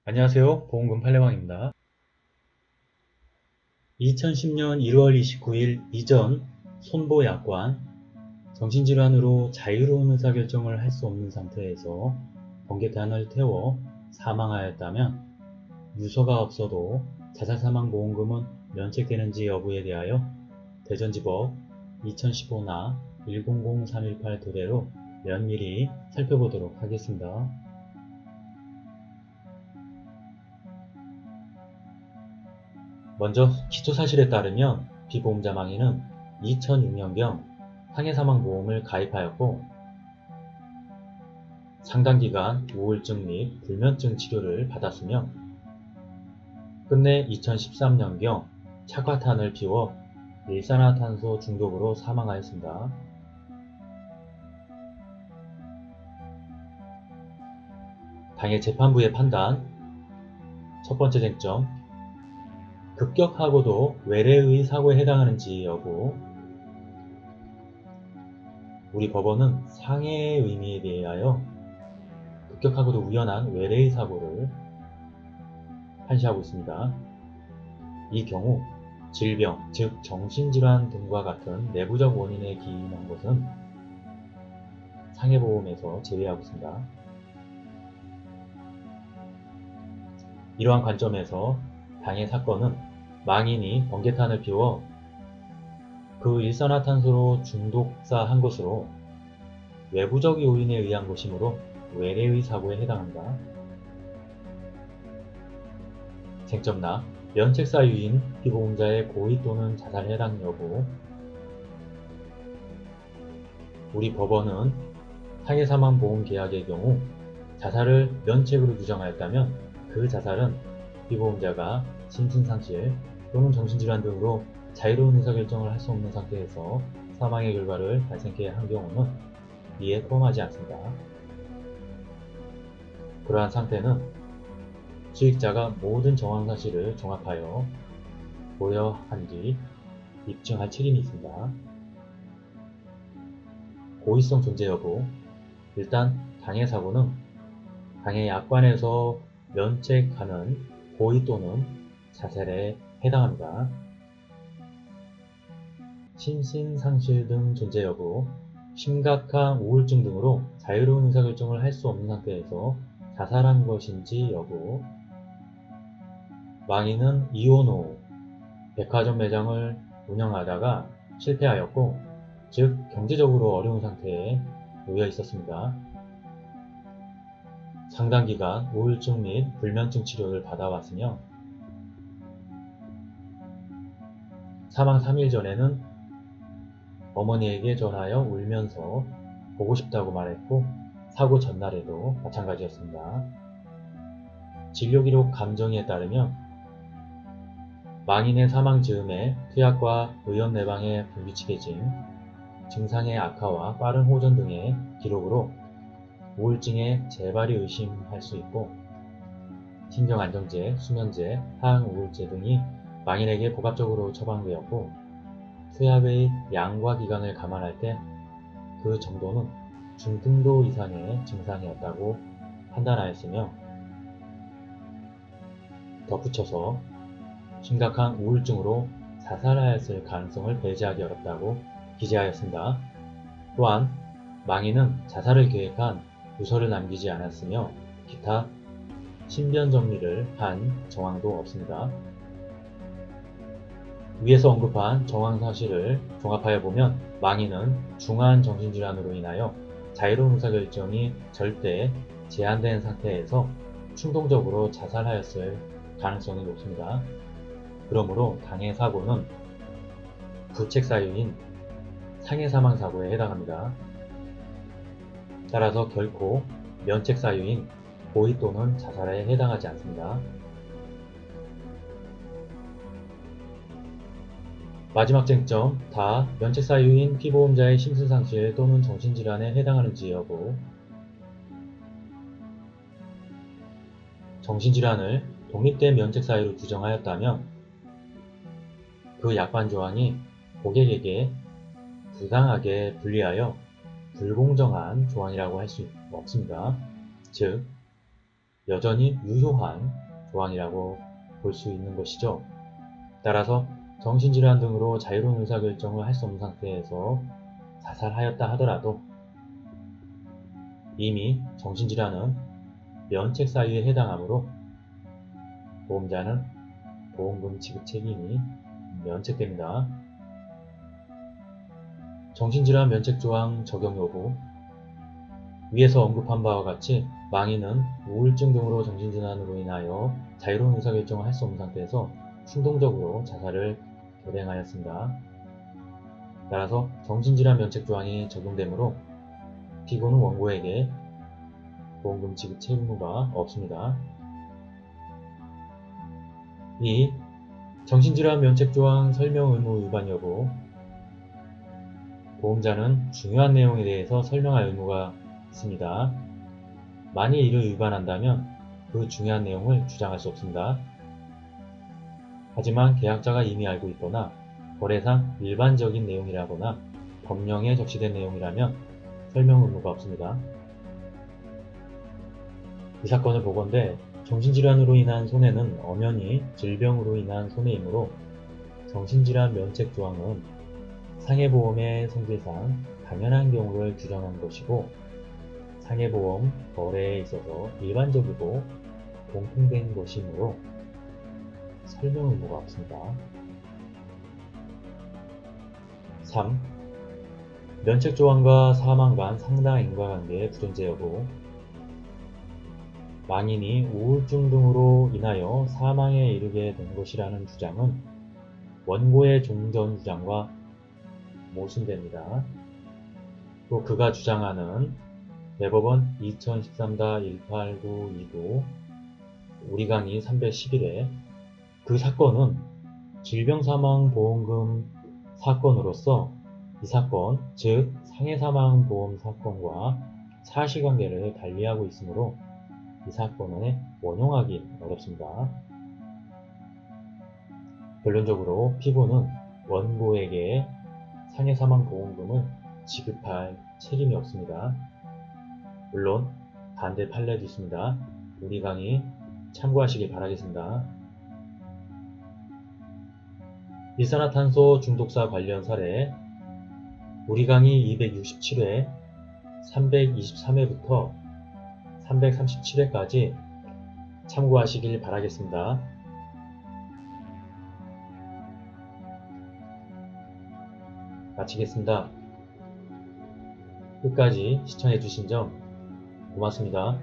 안녕하세요. 보험금 팔례방입니다. 2010년 1월 29일 이전 손보약관 정신질환으로 자유로운 의사결정을 할 수 없는 상태에서 번개탄을 태워 사망하였다면 유서가 없어도 자살사망보험금은 면책되는지 여부에 대하여 대전지법 2015나 100318 토대로 면밀히 살펴보도록 하겠습니다. 먼저 기초사실에 따르면 피보험자 망인은 2006년경 상해사망보험을 가입하였고 상당기간 우울증 및 불면증 치료를 받았으며 끝내 2013년경 착화탄을 피워 일산화탄소 중독으로 사망하였습니다. 당해 재판부의 판단. 첫 번째 쟁점, 급격하고도 외래의 사고에 해당하는지 여부. 우리 법원은 상해의 의미에 대하여 급격하고도 우연한 외래의 사고를 판시하고 있습니다. 이 경우 질병, 즉 정신질환 등과 같은 내부적 원인에 기인한 것은 상해보험에서 제외하고 있습니다. 이러한 관점에서 당해 사건은 망인이 번개탄을 피워 그 일산화탄소로 중독사한 것으로 외부적 요인에 의한 것이므로 외래의 사고에 해당합니다. 쟁점나 면책사유인 피보험자의 고의 또는 자살 해당 여부. 우리 법원은 상해사망보험계약의 경우 자살을 면책으로 규정하였다면 그 자살은 피보험자가 심신상실 또는 정신질환 등으로 자유로운 의사결정을 할 수 없는 상태에서 사망의 결과를 발생케 한 경우는 이에 포함하지 않습니다. 그러한 상태는 수익자가 모든 정황사실을 종합하여 고려한 뒤 입증할 책임이 있습니다. 고의성 존재 여부. 일단 당해사고는 당해약관에서 면책하는 고의 또는 자살에 해당합니다. 심신상실 등 존재 여부. 심각한 우울증 등으로 자유로운 의사결정을 할 수 없는 상태에서 자살한 것인지 여부. 망인은 이혼 후 백화점 매장을 운영하다가 실패하였고, 즉 경제적으로 어려운 상태에 놓여 있었습니다. 상당기간 우울증 및 불면증 치료를 받아왔으며 사망 3일 전에는 어머니에게 전하여 울면서 보고 싶다고 말했고 사고 전날에도 마찬가지였습니다. 진료기록 감정에 따르면 망인의 사망 즈음에 투약과 의원 내방의 불규칙해짐, 증상의 악화와 빠른 호전 등의 기록으로 우울증의 재발이 의심할 수 있고 신경안정제, 수면제, 항우울제 등이 망인에게 복합적으로 처방되었고 투약의 양과 기간을 감안할 때 그 정도는 중등도 이상의 증상이었다고 판단하였으며 덧붙여서 심각한 우울증으로 자살하였을 가능성을 배제하기 어렵다고 기재하였습니다. 또한 망인은 자살을 계획한 유서를 남기지 않았으며 기타 신변 정리를 한 정황도 없습니다. 위에서 언급한 정황 사실을 종합하여 보면 망인은 중한 정신질환으로 인하여 자유로운 의사결정이 절대 제한된 상태에서 충동적으로 자살하였을 가능성이 높습니다. 그러므로 당해 사고는 부책사유인 상해사망사고에 해당합니다. 따라서 결코 면책사유인 고의 또는 자살에 해당하지 않습니다. 마지막 쟁점, 다 면책사유인 피보험자의 심신상실 또는 정신질환에 해당하는지 여부. 정신질환을 독립된 면책사유로 규정하였다면 그 약관조항이 고객에게 부당하게 분리하여 불공정한 조항이라고 할 수 없습니다. 즉 여전히 유효한 조항이라고 볼 수 있는 것이죠. 따라서 정신질환 등으로 자유로운 의사결정을 할 수 없는 상태에서 자살하였다 하더라도 이미 정신질환은 면책 사유에 해당하므로 보험자는 보험금 지급 책임이 면책됩니다. 정신질환 면책조항 적용 여부. 위에서 언급한 바와 같이 망인은 우울증 등으로 정신질환으로 인하여 자유로운 의사결정을 할 수 없는 상태에서 충동적으로 자살을 결행하였습니다. 따라서 정신질환 면책조항이 적용되므로 피고는 원고에게 보험금 지급 책무가 없습니다. 2. 정신질환 면책조항 설명 의무 위반 여부. 보험자는 중요한 내용에 대해서 설명할 의무가 있습니다. 만일 이를 위반한다면 그 중요한 내용을 주장할 수 없습니다. 하지만 계약자가 이미 알고 있거나 거래상 일반적인 내용이라거나 법령에 적시된 내용이라면 설명 의무가 없습니다. 이 사건을 보건대 정신질환으로 인한 손해는 엄연히 질병으로 인한 손해이므로 정신질환 면책 조항은 상해보험의 성질상 당연한 경우를 규정한 것이고 상해보험 거래에 있어서 일반적이고 공통된 것이므로 설명 의무가 없습니다. 3. 면책조항과 사망 간 상당 인과관계의 불존재 여부. 망인이 우울증 등으로 인하여 사망에 이르게 된 것이라는 주장은 원고의 종전 주장과 모순됩니다. 또 그가 주장하는 대법원 2013-18929 우리 강의 311회 그 사건은 질병사망보험금 사건으로서 이 사건, 즉 상해사망보험 사건과 사실관계를 달리하고 있으므로 이 사건을 원용하기 어렵습니다. 결론적으로 피고는 원고에게 상해사망보험금을 지급할 책임이 없습니다. 물론 반대 판례도 있습니다. 우리 강의 참고하시길 바라겠습니다. 일산화탄소 중독사 관련 사례 우리 강의 267회, 323회부터 337회까지 참고하시길 바라겠습니다. 마치겠습니다. 끝까지 시청해주신 점 고맙습니다.